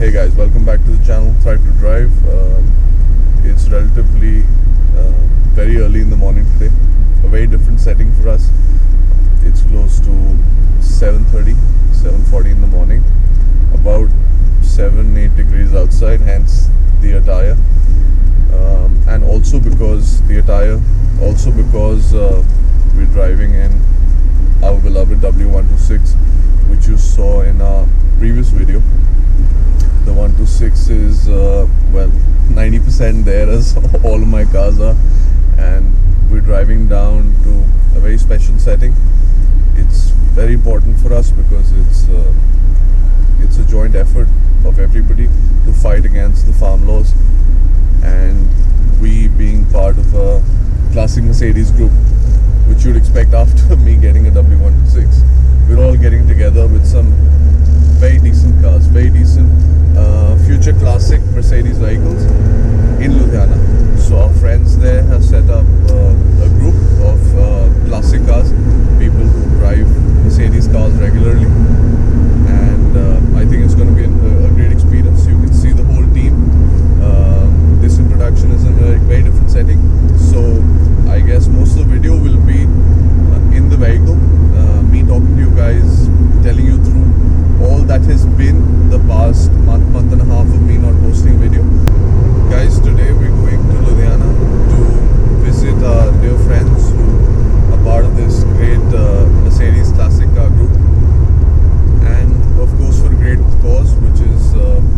Hey guys, welcome back to the channel Thrive to Drive. It's relatively very early in the morning today. A very different setting for us. It's close to 7:30, 7:40 in the morning. About 7-8 degrees outside, hence the attire. And also because we're driving in our beloved w126, which you saw in our previous video. The 126 is 90% there, as all of my cars are, and we're driving down to a very special setting. It's very important for us because it's a joint effort of everybody to fight against the farm laws, and we being part of a classic Mercedes group, which you'd expect after me getting a w126, we're all getting together with some very decent cars, very decent future classic Mercedes vehicles in Ludhiana. So our friends there have set up a group of classic cars, people who drive Mercedes cars regularly, and I think it's going to be a great experience. You can see the whole team. This introduction is in a very different setting, so I guess most of the video will be in the vehicle, me talking to you guys, telling you through all that has been the past month and a half of me not posting video. Guys, today we're going to Ludhiana to visit our dear friends who are part of this great Mercedes classic car group, and of course for a great cause, which is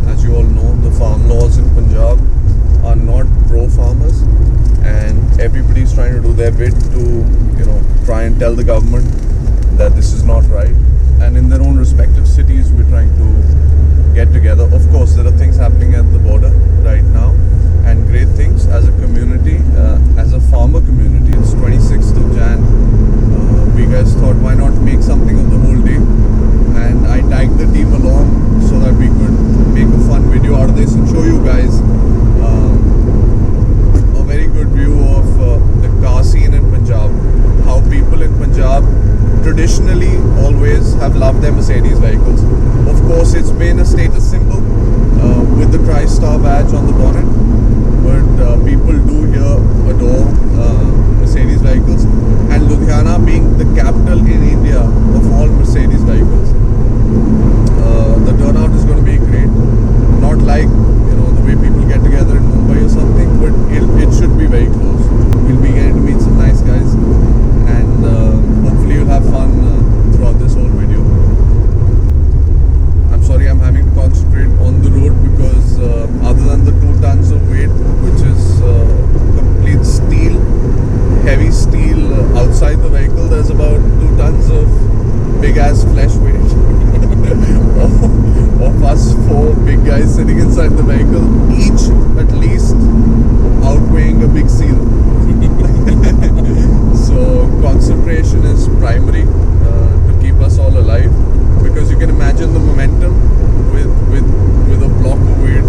as you all know, the farm laws in Punjab are not pro farmers, and everybody's trying to do their bit to try and tell the government that this is not right. And in their own respective cities, we're trying to get together. Of course, there are things happening at the border right now, and great things as a community, as a farmer community. It's 26th of Jan. We guys thought, why not make something of the whole day? And I tagged the team along so that we could make a fun video out of this and show you guys a very good view of the car scene in Punjab. How people in Punjab traditionally always have loved their Mercedes vehicles. Of course, it's been a status symbol with the TriStar badge on the bonnet, but people do here adore Mercedes vehicles, and Ludhiana being the capital in India of all Mercedes vehicles, the turnout is going to be great. Not like the way people get together in Mumbai or something, but it should be very close. We'll be getting to meet some nice guys, and hopefully you'll have fun throughout this whole video. I'm sorry, I'm having to concentrate on the road because other than the 2 tons of weight, which is complete steel, heavy steel outside the vehicle, there's about 2 tons of big ass flesh weight of us 4 big guys sitting inside the vehicle, each at least outweighing a big seal. So concentration is primary to keep us all alive, because you can imagine the momentum with a block of weight.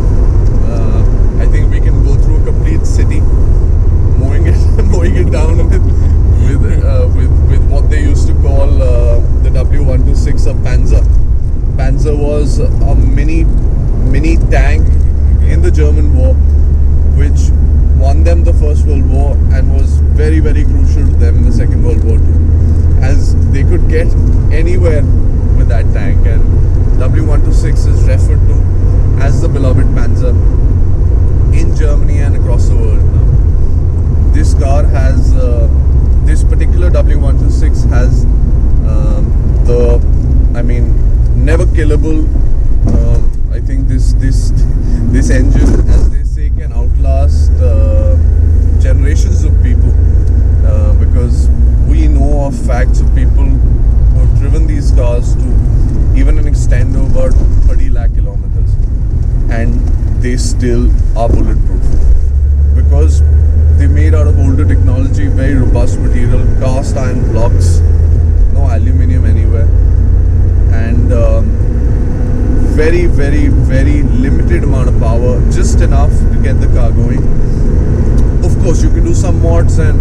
I think we can go through a complete city, mowing it down with what they used to call the w126 a Panzer. Panzer was a mini tank in the German War, which won them the First World War and was very, very crucial to them in the Second World War too, as they could get anywhere with that tank. And w126 is referred to as the beloved Panzer in Germany and across the world now. This car has, this particular w126 has never killable. I think this engine, as they say, can outlast generations of people, because we know of facts of people who have driven these cars to even an extent of about 30 lakh kilometers, and they still are bulletproof because they made out of older technology, very robust material, cast iron blocks, no aluminium anywhere, and very, very, very limited amount of power, just enough to get the car going. Of course, you can do some mods, and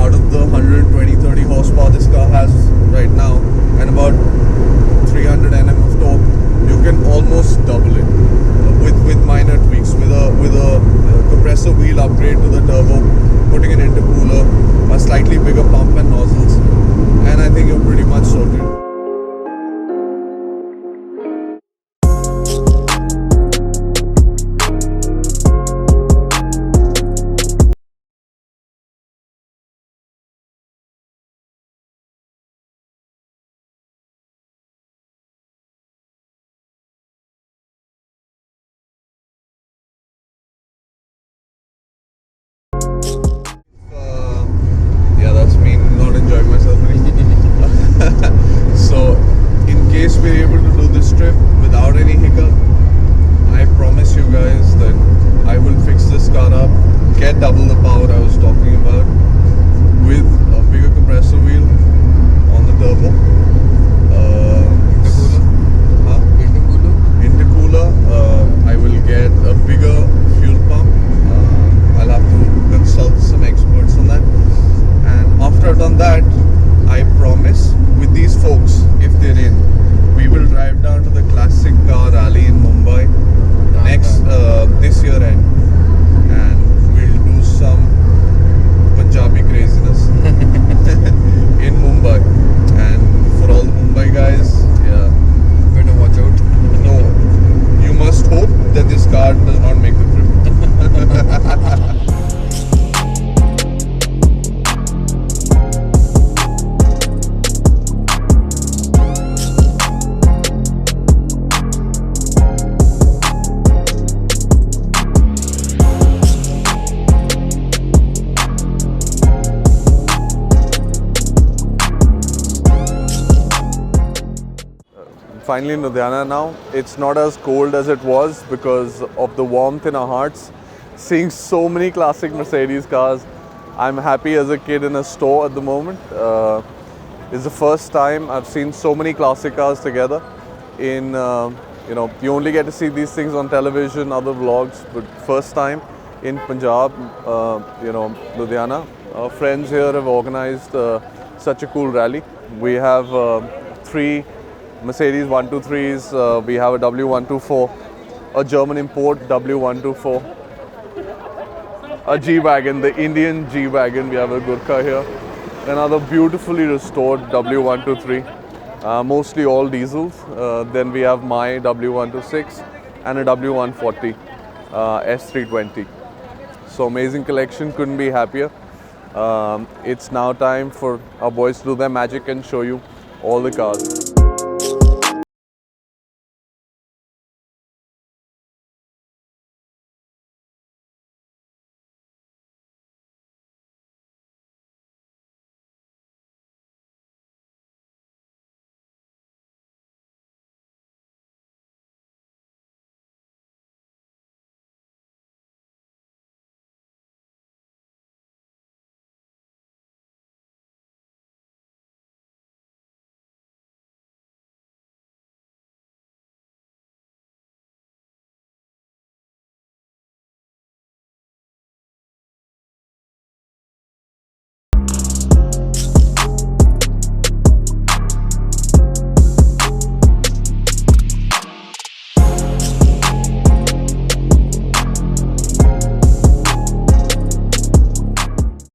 out of the 120-30 horsepower this car has right now, and about 300 Nm of torque, you can almost double it. upgrade to the turbo, putting an intercooler, a slightly bigger pump and nozzles, and I think you're pretty much sorted. Yeah, that's me not enjoying myself anymore. So, in case we're able to do this trip without any hiccup, I promise you guys that I will fix this car up, get double the power I was talking about, with a bigger compressor wheel on the turbo. Intercooler. I will get a bigger fuel pump. I'll have to consult some experts on that. And after I've done that, I promise with these folks, if they're in, we will drive down to the classic car rally in Mumbai this year end, and we'll do some Punjabi craziness in Mumbai. And for all the Mumbai guys, yeah, better watch out. no, you must hope that this car does not make the trip. Finally in Ludhiana now. It's not as cold as it was because of the warmth in our hearts. Seeing so many classic Mercedes cars, I'm happy as a kid in a store at the moment. It's the first time I've seen so many classic cars together. You only get to see these things on television, other vlogs, but first time in Punjab, Ludhiana. Our friends here have organized such a cool rally. We have 3 Mercedes 123s, we have a W124, a German import W124, a G-Wagon, the Indian G-Wagon, we have a Gurkha here, another beautifully restored W123, mostly all diesels. Then we have my W126 and a W140 S320. So amazing collection, couldn't be happier. It's now time for our boys to do their magic and show you all the cars.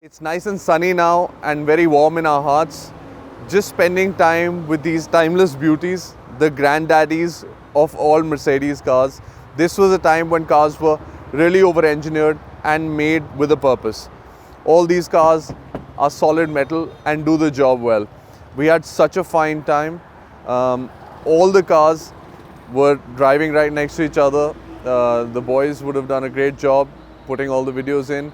It's nice and sunny now and very warm in our hearts. Just spending time with these timeless beauties, the granddaddies of all Mercedes cars. This was a time when cars were really over-engineered and made with a purpose. All these cars are solid metal and do the job well. We had such a fine time. All the cars were driving right next to each other. The boys would have done a great job putting all the videos in.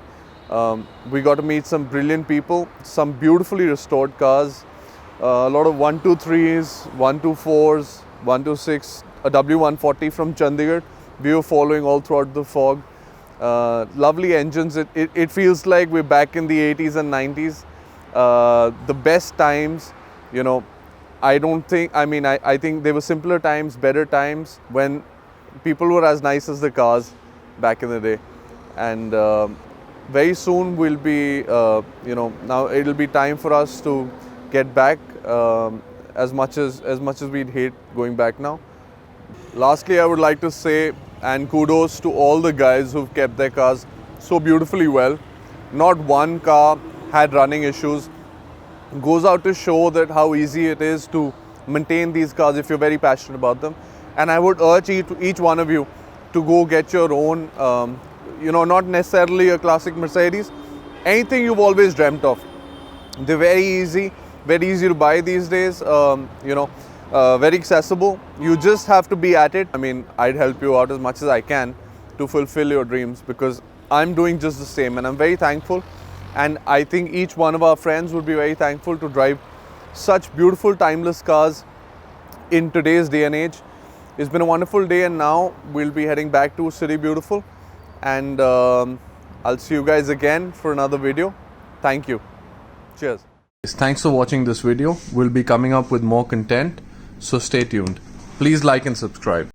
We got to meet some brilliant people, some beautifully restored cars, a lot of 123s, 124s, 126, a W140 from Chandigarh. We were following all throughout the fog. Lovely engines. It feels like we're back in the 80s and 90s. The best times, I think there were simpler times, better times when people were as nice as the cars back in the day. And very soon we'll be, now it'll be time for us to get back as much as we'd hate going back now. Lastly, I would like to say, and kudos to all the guys who've kept their cars so beautifully well. Not one car had running issues. Goes out to show that how easy it is to maintain these cars if you're very passionate about them. And I would urge each one of you to go get your own, not necessarily a classic Mercedes, anything you've always dreamt of. They're very easy to buy these days, very accessible. You just have to be at it. I mean, I'd help you out as much as I can to fulfill your dreams, because I'm doing just the same, and I'm very thankful. And I think each one of our friends would be very thankful to drive such beautiful, timeless cars in today's day and age. It's been a wonderful day, and now we'll be heading back to City Beautiful. And I'll see you guys again for another video. Thank you. Cheers. Thanks for watching this video. We'll be coming up with more content, so stay tuned. Please like and subscribe.